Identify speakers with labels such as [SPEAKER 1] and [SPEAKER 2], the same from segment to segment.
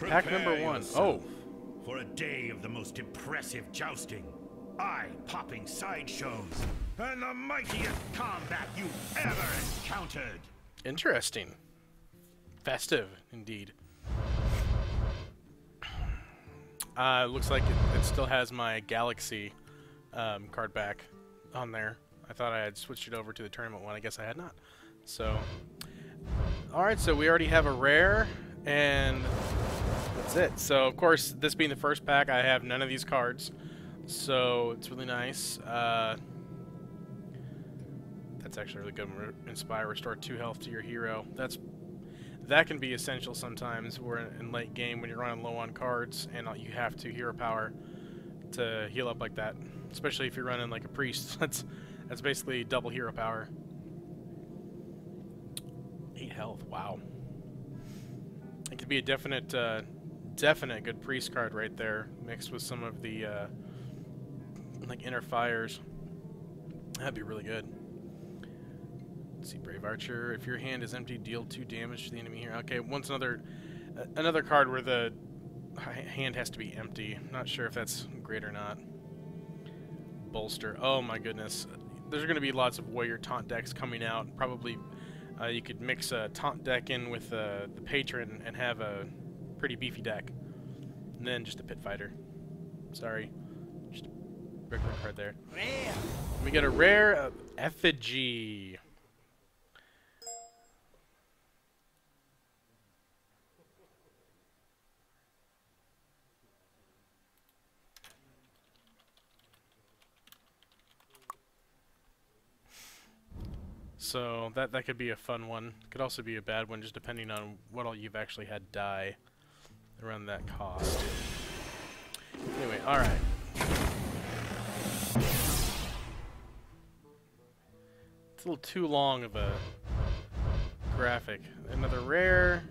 [SPEAKER 1] pack number 1. Oh,
[SPEAKER 2] for a day of the most impressive jousting, eye-popping sideshows, and the mightiest combat you've ever encountered.
[SPEAKER 1] interesting. Festive, indeed. Looks like it still has my Galaxy card back on there. I thought I had switched it over to the tournament one. I guess I had not. So, alright, so we already have a rare, and that's it. So, of course, this being the first pack, I have none of these cards. So, it's really nice. That's actually really good. Inspire, restore 2 health to your hero. That can be essential sometimes. We're in late game when you're running low on cards, and you have 2 hero power to heal up like that. Especially if you're running like a priest. That's basically double hero power. 8 health. Wow. It could be a definite good priest card right there, mixed with some of the like inner fires. That'd be really good. Let's see, Brave Archer. If your hand is empty, deal 2 damage to the enemy here. Okay, once another card where the hand has to be empty. Not sure if that's great or not. Bolster. Oh my goodness. There's going to be lots of warrior taunt decks coming out. Probably you could mix a taunt deck in with the patron and have a pretty beefy deck. And then just a pit fighter. Sorry. Just a regular card there.
[SPEAKER 3] Rare.
[SPEAKER 1] We get a rare effigy. So that could be a fun one. Could also be a bad one, just depending on what all you've actually had die around that cost. Anyway, all right. It's a little too long of a graphic. Another rare.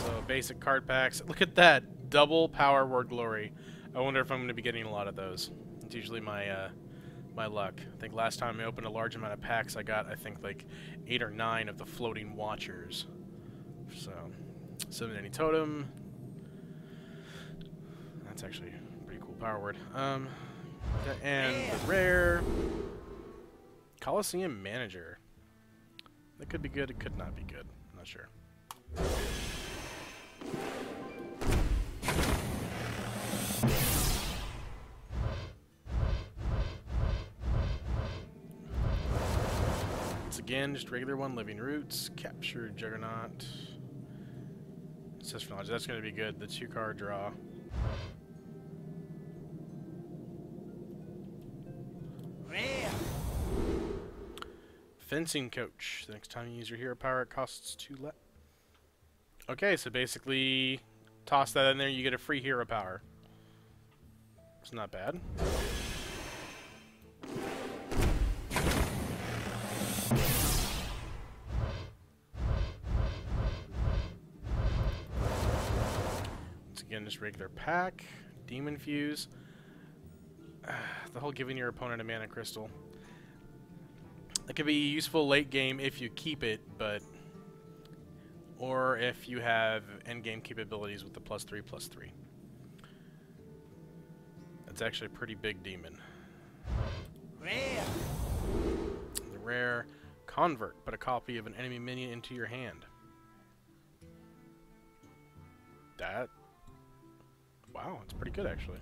[SPEAKER 1] So basic card packs. Look at that, double power word glory. I wonder if I'm going to be getting a lot of those. It's usually my my luck. I think last time I opened a large amount of packs, I got, I think, like 8 or 9 of the floating watchers. So, 780 totem. That's actually a pretty cool power word. And the rare Coliseum Manager. That could be good, it could not be good. I'm not sure. Again, just regular one, Living Roots, Capture Juggernaut. Ancestral Knowledge, that's going to be good. The 2-card draw.
[SPEAKER 3] Rare.
[SPEAKER 1] Fencing Coach. The next time you use your hero power, it costs 2 less. Okay, so basically, toss that in there, you get a free hero power. It's not bad. Again, just regular pack, Demon Fuse. The whole giving your opponent a mana crystal. It could be useful late game if you keep it, but or if you have endgame capabilities with the +3/+3. That's actually a pretty big demon.
[SPEAKER 3] Rare.
[SPEAKER 1] The rare Convert, put a copy of an enemy minion into your hand. That. Wow, it's pretty good actually.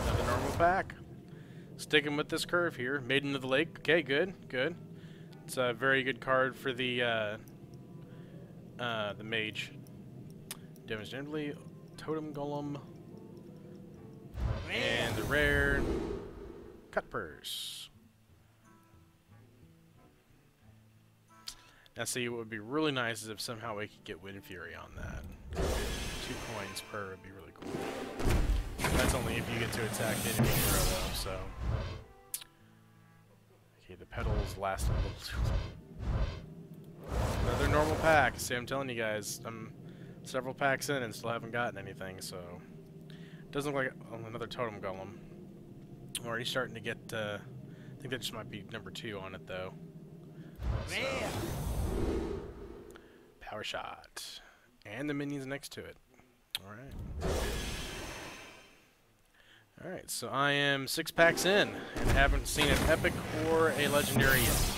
[SPEAKER 1] Another normal pack. Sticking with this curve here. Maiden of the Lake. Okay, good, good. It's a very good card for the mage. Damage generally. Totem Golem. And the rare Cut Purse. Now see, what would be really nice is if somehow we could get Wind Fury on that. 2 coins per would be really cool. That's only if you get to attack the enemy hero though, so. Okay, the petals last a little too long. Another normal pack. See, I'm telling you guys, I'm several packs in and still haven't gotten anything, so. Doesn't look like another Totem Golem. I'm already starting to get, I think that just might be number 2 on it, though. So,
[SPEAKER 3] Rare.
[SPEAKER 1] power shot. And the minions next to it. Alright. Alright, so I am 6 packs in, and haven't seen an epic or a legendary yet.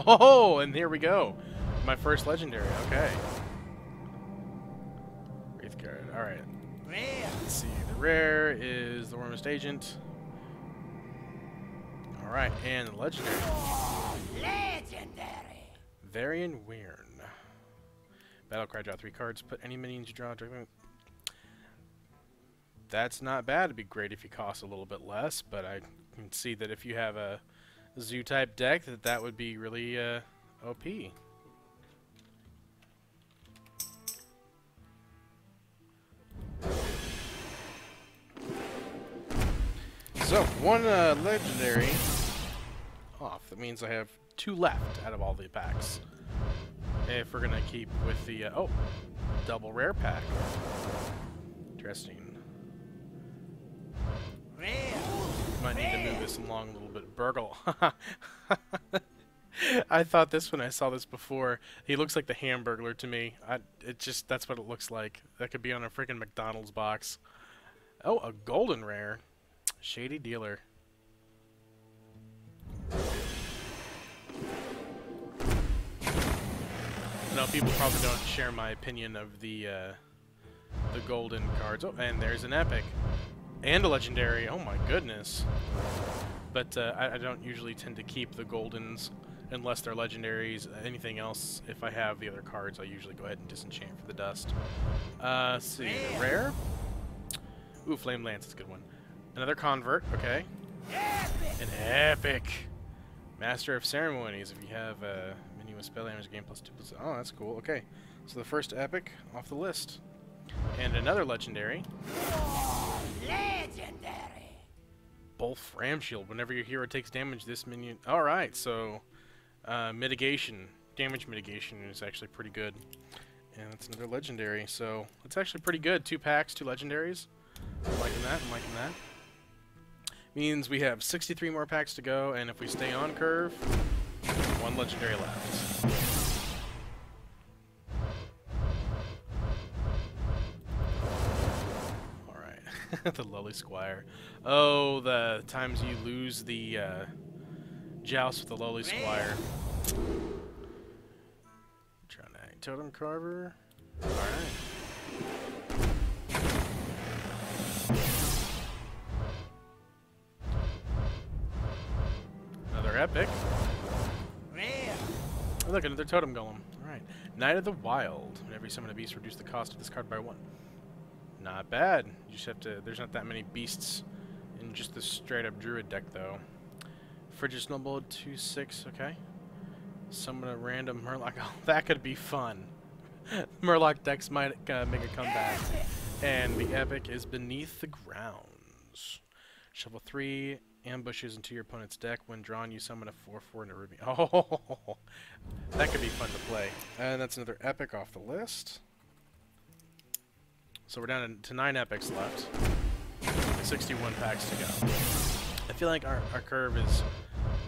[SPEAKER 1] Oh, and here we go. My first legendary, okay. Wraith card, alright.
[SPEAKER 3] Rare.
[SPEAKER 1] Let's see, the rare is the Warmest Agent. Alright, and the legendary.
[SPEAKER 3] Legendary.
[SPEAKER 1] Varian Weirn. Battle cry, draw 3 cards, put any minions you draw directly. That's not bad. It'd be great if you cost a little bit less, but I can see that if you have a zoo type deck, that would be really OP. So, 1 legendary off. That means I have 2 left out of all the packs. If we're gonna keep with the oh, double rare pack. Interesting.
[SPEAKER 3] Rare.
[SPEAKER 1] Might need to move this along a little bit. Burgle. I thought this when I saw this before. He looks like the Hamburglar to me. That's what it looks like. That could be on a freaking McDonald's box. Oh, a golden rare. Shady Dealer. No, people probably don't share my opinion of the golden cards. Oh, and there's an epic. And a legendary. Oh my goodness. But I don't usually tend to keep the goldens unless they're legendaries. Anything else, if I have the other cards, I usually go ahead and disenchant for the dust. Let's see. The rare? Ooh, Flame Lance is a good one. Another convert. Okay. An epic. Master of Ceremonies. If you have minion with spell damage, game +2. Oh, that's cool. Okay. So the first epic off the list. And another legendary.
[SPEAKER 3] Legendary.
[SPEAKER 1] Bolf Ramshield. Whenever your hero takes damage, this minion... Alright, so... mitigation. Damage mitigation is actually pretty good. And that's another legendary. So, it's actually pretty good. 2 packs, 2 legendaries. I'm liking that. I'm liking that. Means we have 63 more packs to go, and if we stay on curve, 1 legendary left. The Lowly Squire. Oh, the times you lose the joust with the Lowly Squire. Tronite Totem Carver. Alright. Another epic.
[SPEAKER 3] Rare.
[SPEAKER 1] Oh, look, another Totem Golem. Alright. Knight of the Wild. Whenever you summon a beast, reduce the cost of this card by 1. Not bad. You just have to... There's not that many beasts in just the straight-up Druid deck, though. Frigid Snowball, 2/6, okay. Summon a random Murloc. Oh, that could be fun. Murloc decks might make a comeback. And the epic is Beneath the Grounds. Shuffle 3 ambushes into your opponent's deck. When drawn, you summon a 4/4 and a ruby. Oh, that could be fun to play. And that's another epic off the list. So we're down to 9 epics left. 61 packs to go. I feel like our curve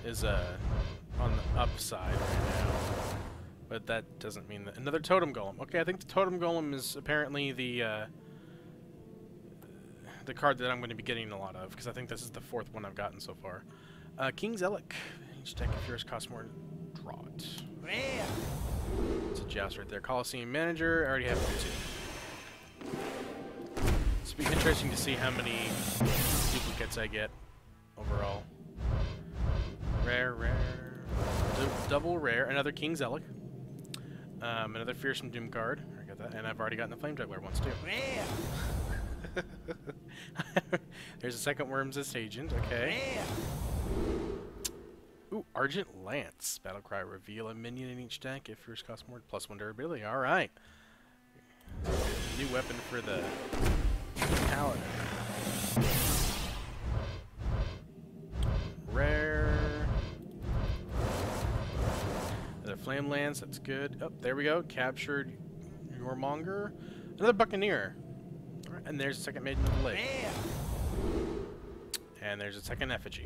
[SPEAKER 1] is on the upside right now. But that doesn't mean that... Another Totem Golem. Okay, I think the Totem Golem is apparently the card that I'm going to be getting a lot of, because I think this is the 4th one I've gotten so far. King's Elec. Each deck of yours costs more. Draw it.
[SPEAKER 3] Rare.
[SPEAKER 1] It's a joust right there. Coliseum Manager. I already have 2. It'll be interesting to see how many duplicates I get overall. Rare. Double rare. Another King's Elec. Another Fearsome Doom card. I got that. And I've already gotten the Flame Juggler once too.
[SPEAKER 3] Rare.
[SPEAKER 1] There's a second Worm's Agent. Okay.
[SPEAKER 3] Rare.
[SPEAKER 1] Ooh, Argent Lance. Battlecry. Reveal a minion in each deck. If yours costs more, +1 durability. Alright. New weapon for the Paladin. Rare. Another Flame Lance, that's good. Oh, there we go. Captured Warmonger. Another Buccaneer. And there's a second maiden of the lake.
[SPEAKER 3] Rare.
[SPEAKER 1] And there's a second effigy.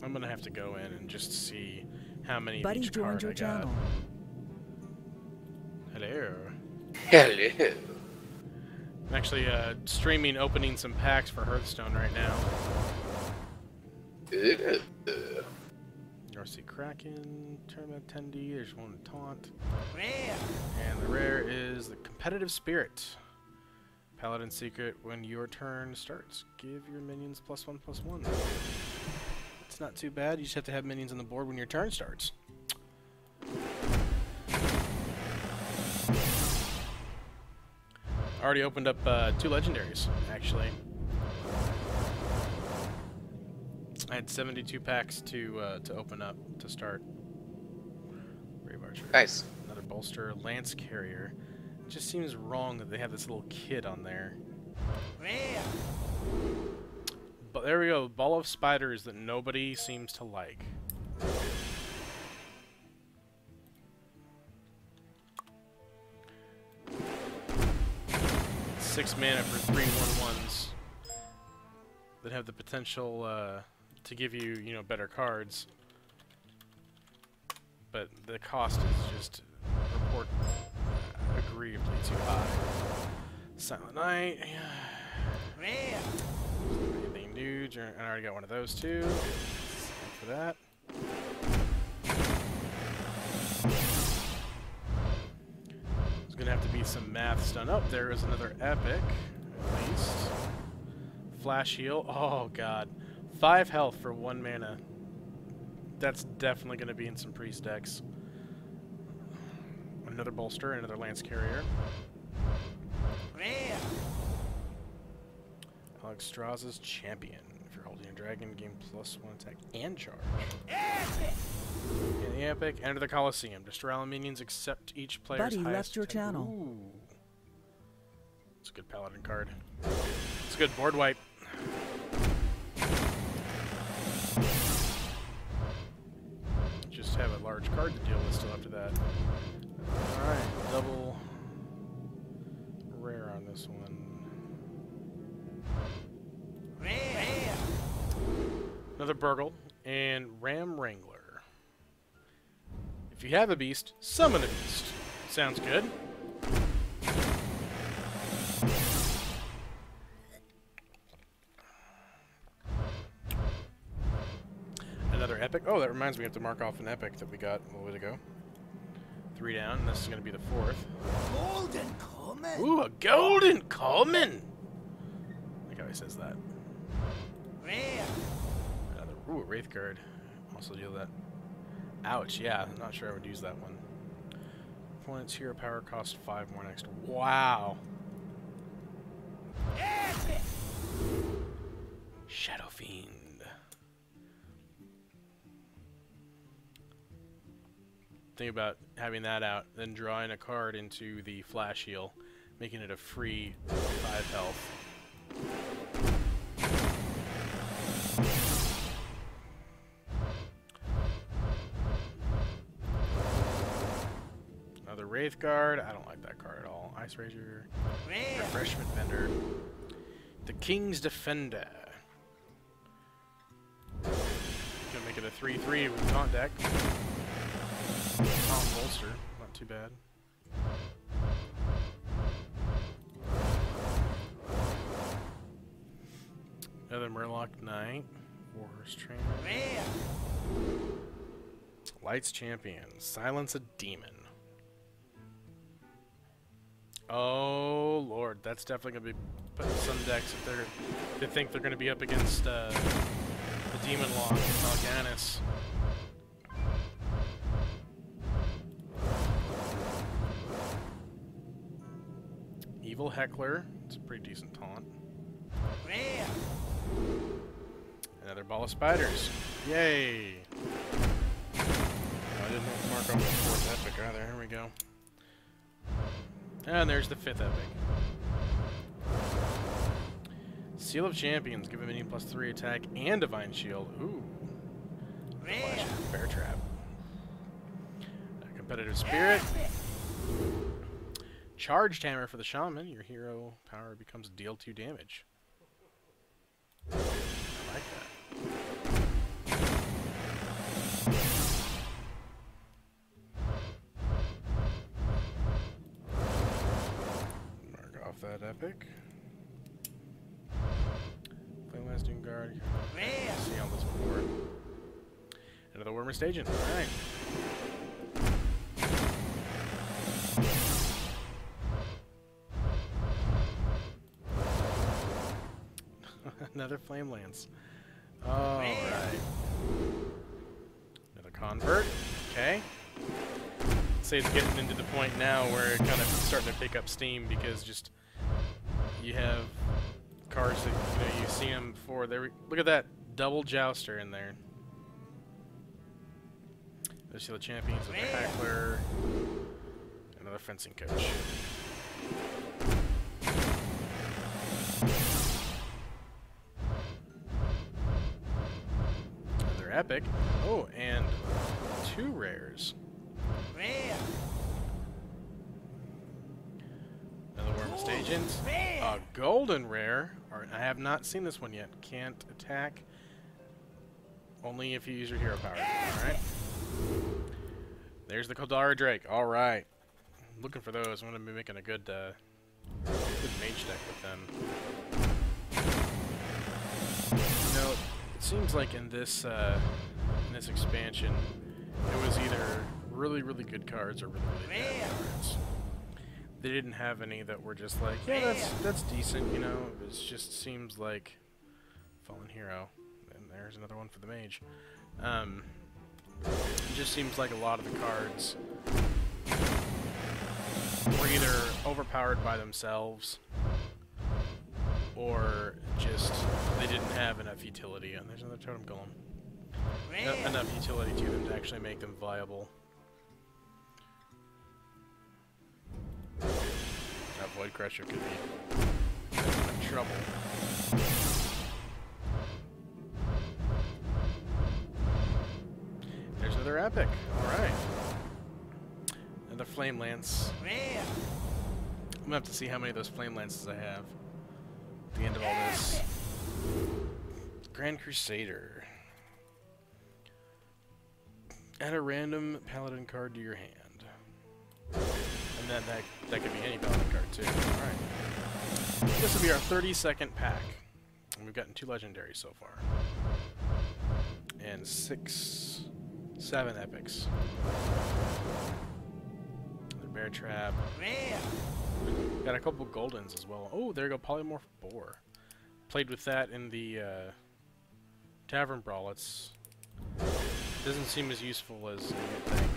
[SPEAKER 1] I'm gonna have to go in and just see how many
[SPEAKER 4] Buddy
[SPEAKER 1] of each card
[SPEAKER 4] joined your
[SPEAKER 1] I got.
[SPEAKER 4] channel.
[SPEAKER 1] Hello.
[SPEAKER 5] Hello.
[SPEAKER 1] I'm actually streaming opening some packs for Hearthstone right now. North Sea Kraken, tournament attendee, there's one taunt.
[SPEAKER 3] Rare.
[SPEAKER 1] And the rare is the Competitive Spirit. Paladin Secret, when your turn starts, give your minions +1/+1. It's not too bad, you just have to have minions on the board when your turn starts. Already opened up 2 legendaries, actually. I had 72 packs to open up to start. Brave Archer.
[SPEAKER 5] Nice.
[SPEAKER 1] Another bolster, Lance Carrier. It just seems wrong that they have this little kid on there.
[SPEAKER 3] Rare.
[SPEAKER 1] But there we go, ball of spiders that nobody seems to like. Six mana for 3 1/1s that have the potential to give you, you know, better cards. But the cost is just agreeably too high. Silent Knight.
[SPEAKER 3] Rare.
[SPEAKER 1] Anything new? I already got one of those too. For that. There's gonna have to be some maths done. Oh, there is another epic, at least. Flash heal. Oh god, 5 health for 1 mana. That's definitely gonna be in some priest decks. Another bolster, another lance carrier.
[SPEAKER 3] Rare.
[SPEAKER 1] Alex Strauss's champion. If you're holding a dragon, gain +1 attack and charge.
[SPEAKER 3] Epic.
[SPEAKER 1] In the epic, enter the Colosseum. Destroy all minions except each player's
[SPEAKER 4] Buddy
[SPEAKER 1] highest
[SPEAKER 4] left your
[SPEAKER 1] attack.
[SPEAKER 4] channel.
[SPEAKER 1] Ooh. It's a good paladin card. It's a good board wipe. Just have a large card to deal with still after that. Alright, double rare on this one.
[SPEAKER 3] Rare.
[SPEAKER 1] Another Burgle and Ram Wrangler. If you have a beast, summon a beast. Sounds good. Another epic. Oh, that reminds me, we have to mark off an epic that we got a little bit ago. 3 down. This is going to be the 4th.
[SPEAKER 3] Golden common.
[SPEAKER 1] Ooh, a golden common! I like how he says that.
[SPEAKER 3] Rare.
[SPEAKER 1] Another, ooh, a Wraith card. Also deal that. Ouch, yeah, I'm not sure I would use that one. Opponent's hero power cost 5 more next. Wow.
[SPEAKER 3] Epic.
[SPEAKER 1] Shadow Fiend. Think about having that out, then drawing a card into the flash heal, making it a free 5 health. Another Wraith guard. I don't like that card at all. Ice Rager.
[SPEAKER 3] Rare.
[SPEAKER 1] Refreshment Vendor. The King's Defender. Gonna make it a 3/3 with taunt deck. Taunt bolster. Not too bad. Another Murloc Knight. Warhorse Trainer.
[SPEAKER 3] Rare.
[SPEAKER 1] Lights Champion. Silence a Demon. Oh lord, that's definitely gonna be put in some decks if they think they're gonna be up against the Demon Lock with Mal'Ganis. Evil Heckler. It's a pretty decent taunt.
[SPEAKER 3] Rare.
[SPEAKER 1] Another ball of spiders. Yay! Oh, I didn't have to mark off the 4th epic either. Here we go. And there's the 5th epic. Seal of Champions. Give a minion +3 attack and Divine Shield. Ooh.
[SPEAKER 3] Rare.
[SPEAKER 1] Bear trap. Competitive spirit. Charged hammer for the shaman. Your hero power becomes deal 2 damage. I like that. Mark off that epic. Play lasting guard.
[SPEAKER 3] Rare.
[SPEAKER 1] See on this board. Another Wormer Stagion. Alright. Another Flame Lance. Alright. Another Convert. Okay. Say it's getting into the point now where it kind of starting to pick up steam because just you have cards that you've seen them before. Look at that double Jouster in there. There's the champions with the Hackler. Another fencing coach. Another epic. Oh, and 2 rares.
[SPEAKER 3] Rare.
[SPEAKER 1] Another Wormist Agent. A golden rare. Alright, I have not seen this one yet. Can't attack. Only if you use your hero power. Alright. There's the Koldara Drake. Alright. Looking for those. I'm going to be making a good mage deck with them. You know, it seems like in this expansion, it was either really, really good cards or really, really bad cards. They didn't have any that were just like, yeah, that's decent, you know. It just seems like Fallen Hero. And there's another one for the mage. It just seems like a lot of the cards were either overpowered by themselves or just they didn't have enough utility. And there's another Totem Golem. Enough utility to them to actually make them viable. That Void Crusher could be in trouble. There's another epic. Alright. Another Flame Lance.
[SPEAKER 3] Rare.
[SPEAKER 1] I'm gonna have to see how many of those Flame Lances I have at the end of all this. Grand Crusader. Add a random Paladin card to your hand. And then that could be any Paladin card too. Alright. This will be our 32nd pack. And we've gotten 2 legendaries so far. And 7 epics. Another Bear Trap.
[SPEAKER 3] Rare.
[SPEAKER 1] Got a couple goldens as well. Oh, there you go, Polymorph Boar. Played with that in the Tavern Brawl. It's doesn't seem as useful as you would think.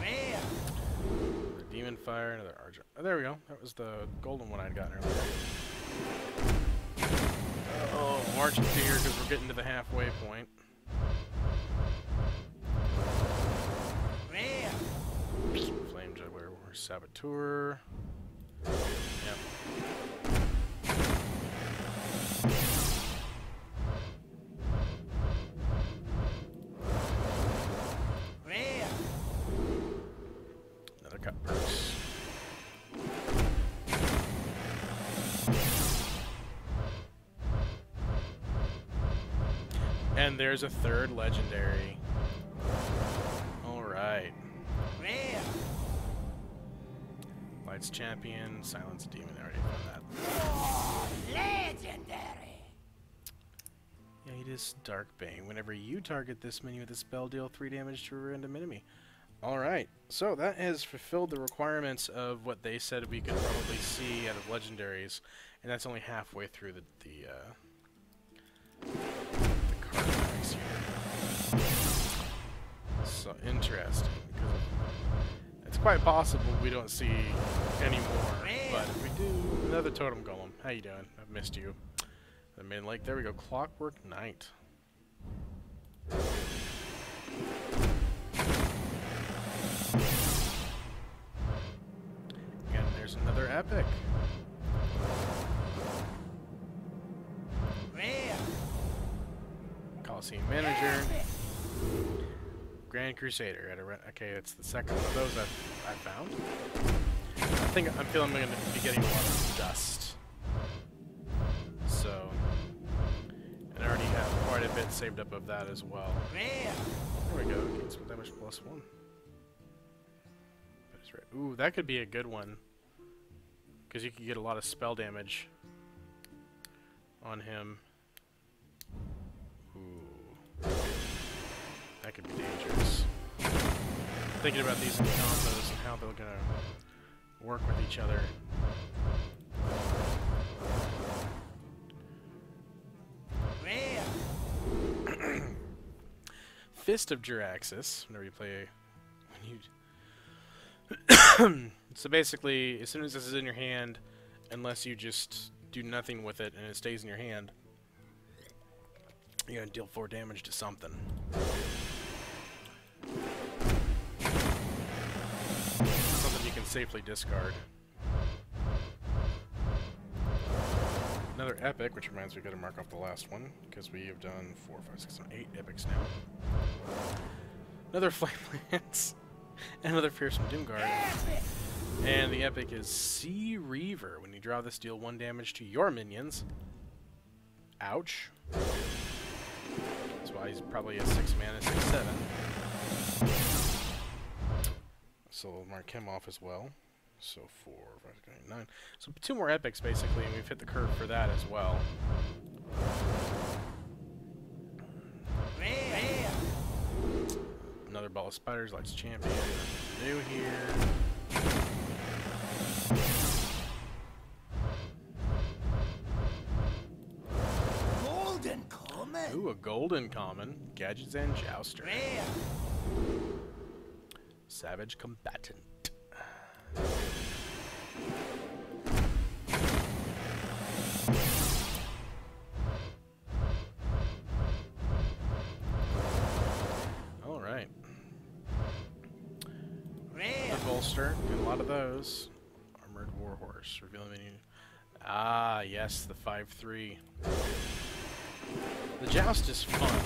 [SPEAKER 3] Rare.
[SPEAKER 1] Another Demon Fire, another Argent. Oh, there we go. That was the golden one I'd gotten earlier. Oh, marching here because we're getting to the halfway point.
[SPEAKER 3] Rare.
[SPEAKER 1] Flame Juggler, Saboteur. Yep.
[SPEAKER 3] Rare.
[SPEAKER 1] Another Cut Purse. And there's a 3rd legendary. Alright.
[SPEAKER 3] Rare.
[SPEAKER 1] Lights Champion, Silence Demon, I already found that.
[SPEAKER 3] Oh, legendary.
[SPEAKER 1] Yeah, it is Darkbane. Whenever you target this menu with a spell, deal 3 damage to a random enemy. Alright, so that has fulfilled the requirements of what they said we could probably see out of legendaries, and that's only halfway through the card packs here. So interesting, because it's quite possible we don't see any more, but if we do, another Totem Golem. How you doing? I've missed you. I mean, like, there we go, Clockwork Knight. And there's another Another epic.
[SPEAKER 3] Rare.
[SPEAKER 1] Coliseum Manager. Grand Crusader. Okay, it's the second one of those I've found. I'm feeling I'm going to be getting a lot of dust. So, and I already have quite a bit saved up of that as well.
[SPEAKER 3] Rare.
[SPEAKER 1] There we go. Gain spell damage +1. That is right. Ooh, that could be a good one. Because you could get a lot of spell damage on him. Ooh. That could be dangerous. Thinking about these in combos and how they're gonna work with each other.
[SPEAKER 3] Rare.
[SPEAKER 1] Fist of Jiraxis. Whenever you play, so basically, as soon as this is in your hand, unless you just do nothing with it and it stays in your hand, you're gonna deal 4 damage to something. Something you can safely discard. Another epic, which reminds me we gotta mark off the last one, because we have done 4, 5, 6, 7, 8 epics now. Another Flame Lance. Another Fearsome Doomguard. And the epic is Sea Reaver. When you draw this, deal 1 damage to your minions. Ouch. That's why he's probably a 6 mana, 6/7. So we'll mark him off as well. So 4, 5, 6, 9. So 2 more epics basically, and we've hit the curve for that as well.
[SPEAKER 3] Rare.
[SPEAKER 1] Another Ball of Spiders, Lights Champion. New here.
[SPEAKER 3] Golden common.
[SPEAKER 1] Ooh, a golden common. Gadgets and Jouster.
[SPEAKER 3] Rare.
[SPEAKER 1] Savage Combatant. Alright.
[SPEAKER 3] Rare.
[SPEAKER 1] Another bolster. Get a lot of those. Armored Warhorse. Revealing menu. Ah, yes, the 5/3. The Joust is fun.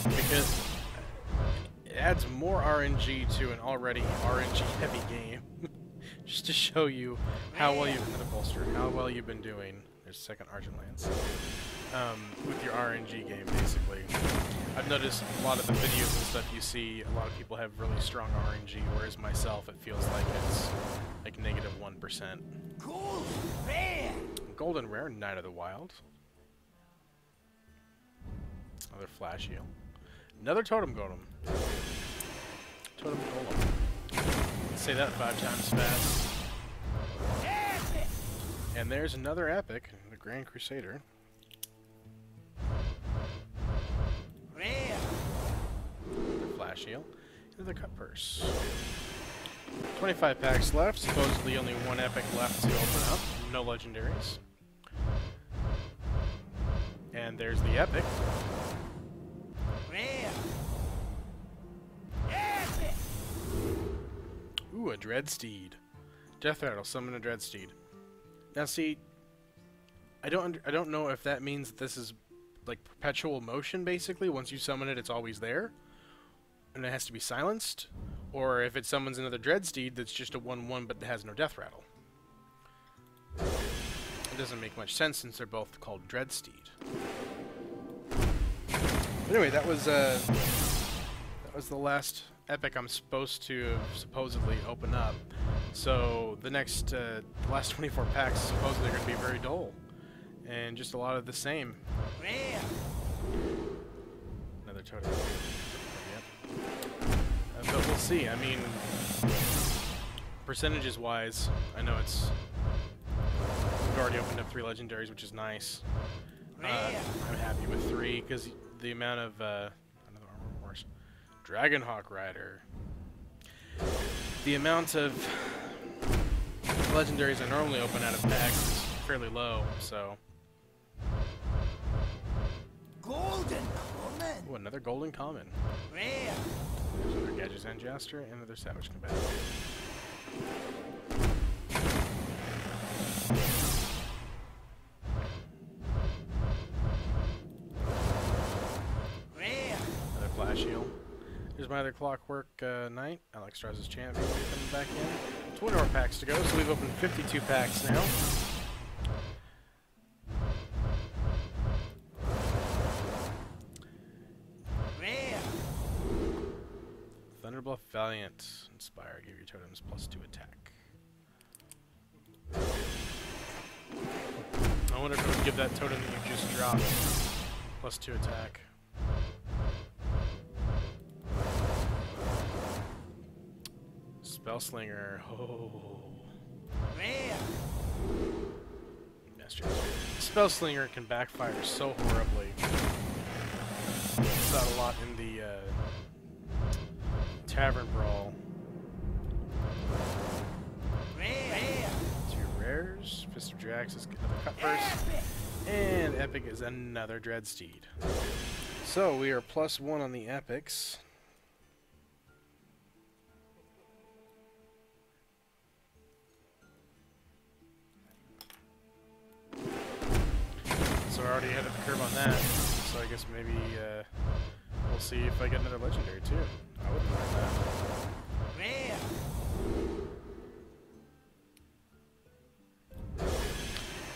[SPEAKER 1] Because it adds more RNG to an already RNG-heavy game. Just to show you how well you've another bolster, how well you've been doing. There's a second Argent Lance. With your RNG game, basically. I've noticed a lot of the videos and stuff you see, a lot of people have really strong RNG, whereas myself, it feels like it's like -1%.
[SPEAKER 3] Golden rare.
[SPEAKER 1] Golden Rare, Knight of the Wild. Another Flash Heal. Another Totem Golem. Totem Golem. Say that 5 times fast.
[SPEAKER 3] Epic.
[SPEAKER 1] And there's another epic, the Grand Crusader.
[SPEAKER 3] Rare.
[SPEAKER 1] Another Flash Heal. Another Cut Purse. 25 packs left. Supposedly only 1 epic left to open up. No legendaries. And there's the epic.
[SPEAKER 3] Rare. Epic.
[SPEAKER 1] Ooh, a Dreadsteed. Death Rattle, summon a Dreadsteed. Now see, I don't know if that means that this is like perpetual motion basically. Once you summon it, it's always there. And it has to be silenced. Or if it summons another Dreadsteed that's just a 1/1 but has no Death Rattle. It doesn't make much sense since they're both called Dreadsteed. But anyway, that was the last epic I'm supposed to supposedly open up. So the next, the last 24 packs supposedly are going to be very dull. And just a lot of the same.
[SPEAKER 3] Rare.
[SPEAKER 1] Another totem. Yep. But we'll see. I mean, percentages wise, I know it's... We've already opened up 3 legendaries, which is nice. I'm happy with 3, because the amount of... another Armor Horse. Dragonhawk Rider. The amount of legendaries I normally open out of packs is fairly low, so...
[SPEAKER 3] Golden common.
[SPEAKER 1] Ooh, another Golden Common.
[SPEAKER 3] Rare.
[SPEAKER 1] There's another Gadgets and Jouster, and another Savage Combatant.
[SPEAKER 3] Rare.
[SPEAKER 1] Another flash heal. Here's my other Clockwork Knight. Alex Strauss's champion coming back in. 20 more packs to go, so we've opened 52 packs now.
[SPEAKER 3] Rare.
[SPEAKER 1] Thunderbluff Valiant. Inspire. Give your totems +2 attack. I wonder if it would give that totem that you just dropped +2 attack. Spellslinger. Oh.
[SPEAKER 3] Rare.
[SPEAKER 1] Master. Spellslinger can backfire so horribly. Saw it a lot in the Tavern Brawl.
[SPEAKER 3] Rare.
[SPEAKER 1] 2 rares. Fist of Drax is another cut first. And Epic is another Dreadsteed. So we are +1 on the Epics. So we're already ahead of the curve on that. So I guess maybe we'll see if I get another legendary too. I wouldn't mind that.
[SPEAKER 3] Rare.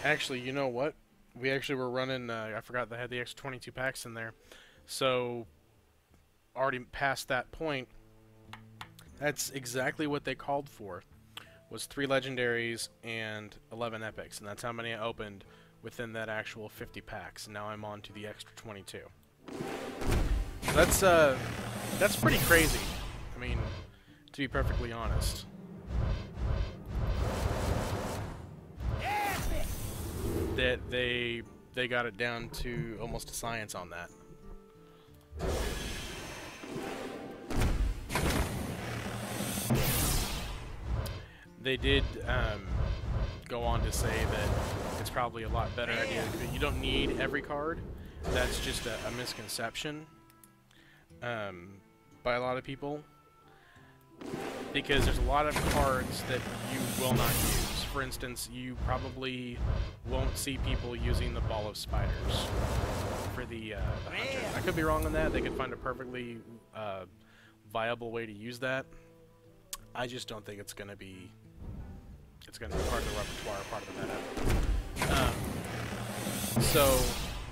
[SPEAKER 1] Actually, you know what? We actually were running, I forgot they had the extra 22 packs in there. So, already past that point, that's exactly what they called for. Was 3 legendaries and 11 epics. And that's how many I opened within that actual 50 packs. And now I'm on to the extra 22. That's pretty crazy. I mean, to be perfectly honest.
[SPEAKER 3] Epic.
[SPEAKER 1] That they got it down to almost a science on that. They did go on to say that it's probably a lot better idea. You don't need every card. That's just a misconception by a lot of people. Because there's a lot of cards that you will not use. For instance, you probably won't see people using the Ball of Spiders for the Hunter. I could be wrong on that. They could find a perfectly viable way to use that. I just don't think it's going to be part of the repertoire, part of the meta. So,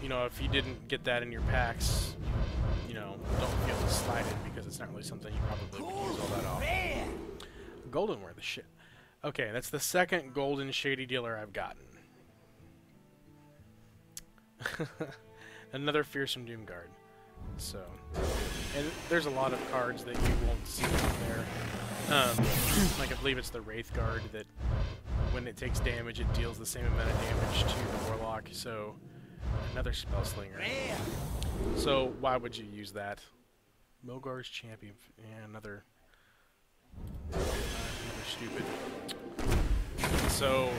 [SPEAKER 1] you know, if you didn't get that in your packs, you know, don't feel slighted because it's not really something you probably would use all that often. Golden were the shit. Okay, that's the second golden shady dealer I've gotten. Another fearsome Doomguard. So, and there's a lot of cards that you won't see out there. Like I believe it's the Wraith Guard that when it takes damage, it deals the same amount of damage to the Warlock. So, another Spellslinger. So, why would you use that? Milgar's Champion. Yeah, another stupid. So,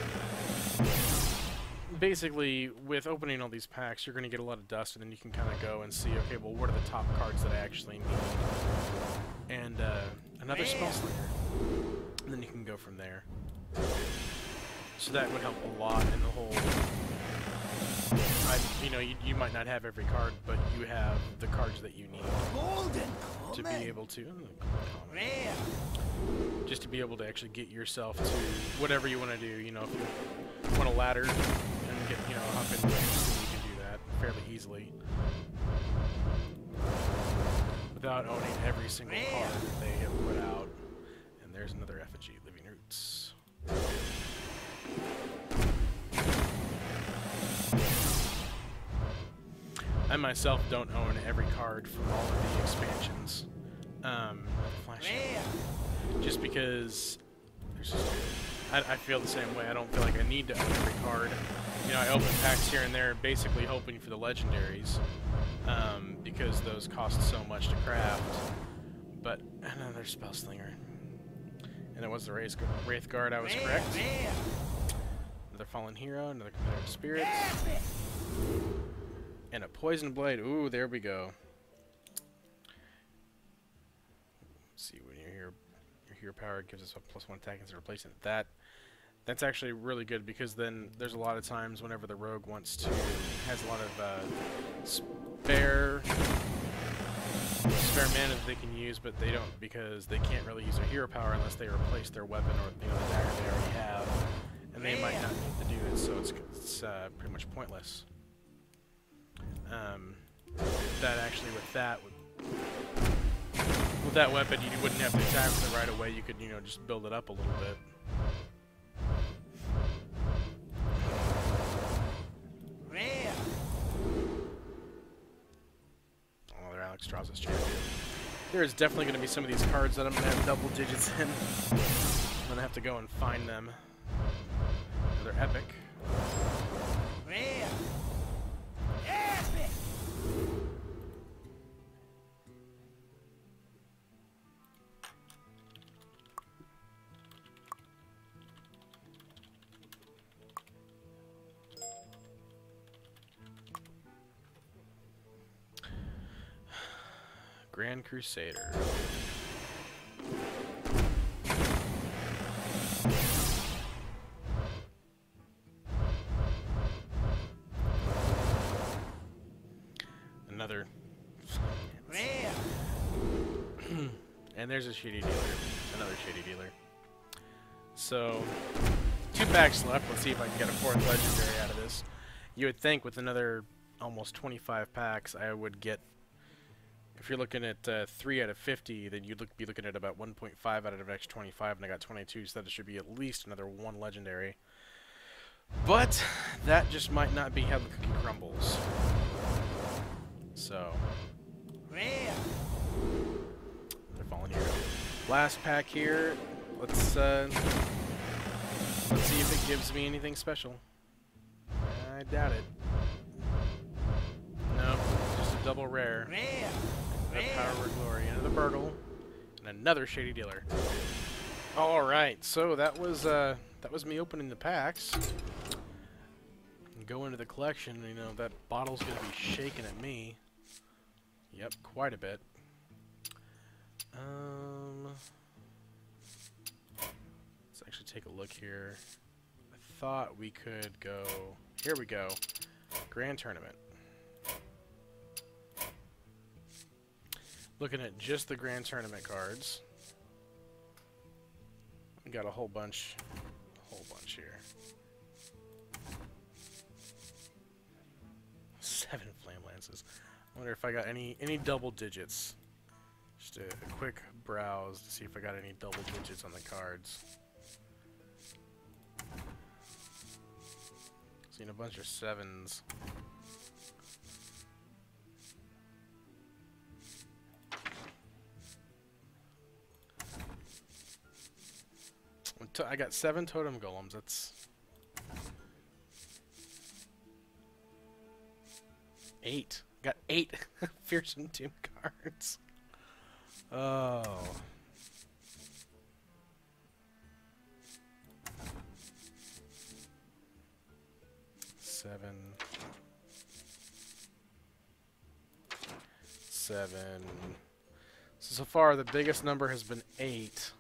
[SPEAKER 1] basically, with opening all these packs, you're going to get a lot of dust, and then you can kind of go and see, okay, well, what are the top cards that I actually need? And another Spellslinger. And then you can go from there. So that would help a lot in the whole... you know, you might not have every card, but you have the cards that you need to be able to... just to be able to actually get yourself to whatever you want to do. You know, if you want a ladder and get, you know, up in range, then you can do that fairly easily. Without owning every single card that they have put out. And there's another effigy, Living Roots. I myself don't own every card from all of the expansions. Flash. Just because there's just, I feel the same way. I don't feel like I need to own every card. You know, I open packs here and there basically hoping for the legendaries because those cost so much to craft. But another Spellslinger. And it was the Wraith Guard, I was correct. Another Fallen Hero, another Competitive Spirit. And a Poison Blade. Ooh, there we go. Let's see, when you're here, your hero power gives us a +1 attack instead of replacing it. That's actually really good because then there's a lot of times whenever the rogue wants to, has a lot of spare mana that they can use, but they don't because they can't really use their hero power unless they replace their weapon or the dagger they already have, and they might not need to do it, so it's pretty much pointless. That actually with that weapon you wouldn't have to attack with it right away. You could just build it up a little bit. Draws us champion. There is definitely going to be some of these cards that I'm going to have double digits in. I'm going to have to go and find them. They're epic.
[SPEAKER 3] Epic.
[SPEAKER 1] Grand Crusader. Another. And there's a shady dealer. Another shady dealer. So, 2 packs left. Let's see if I can get a 4th legendary out of this. You would think with another almost 25 packs, I would get. If you're looking at 3 out of 50, then you'd be looking at about 1.5 out of the next 25, and I got 22, so that should be at least another 1 legendary. But that just might not be how the cookie crumbles. So they're falling here. Last pack here. Let's see if it gives me anything special. I doubt it. No, just a double rare. The Power of Glory into the Burgle, and another shady dealer. All right, so that was me opening the packs. And go into the collection. That bottle's gonna be shaking at me. Yep, quite a bit. Let's actually take a look here. I thought we could go. Here we go. Grand Tournament. Looking at just the Grand Tournament cards. We got a whole bunch here. 7 Flame Lances. I wonder if I got any double digits. Just a quick browse to see if I got any double digits on the cards. Seen a bunch of 7s. I got 7 totem golems. That's 8. Got 8 Fearsome Doom cards. Oh. 7. 7. So far, the biggest number has been 8.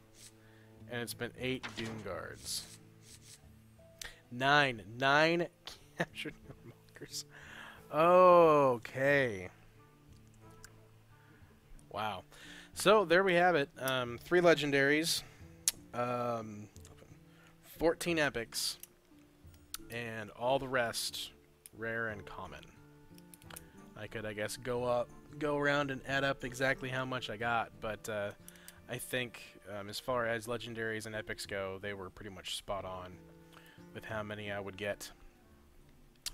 [SPEAKER 1] And it's been 8 Doom Guards. 9 captured markers. Okay. Wow. So there we have it. 3 legendaries, 14 epics, and all the rest rare and common. I could, I guess, go around and add up exactly how much I got, but I think as far as legendaries and epics go, they were pretty much spot on with how many I would get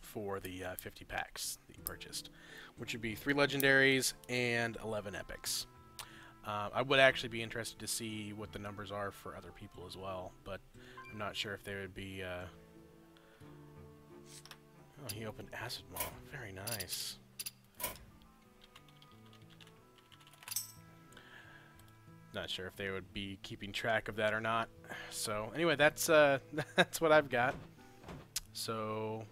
[SPEAKER 1] for the 50 packs that you purchased, which would be 3 legendaries and 11 epics. I would actually be interested to see what the numbers are for other people as well, but I'm not sure if they would be... Oh, he opened Acid Maw. Very nice. Not sure if they would be keeping track of that or not. So anyway, that's that's what I've got. So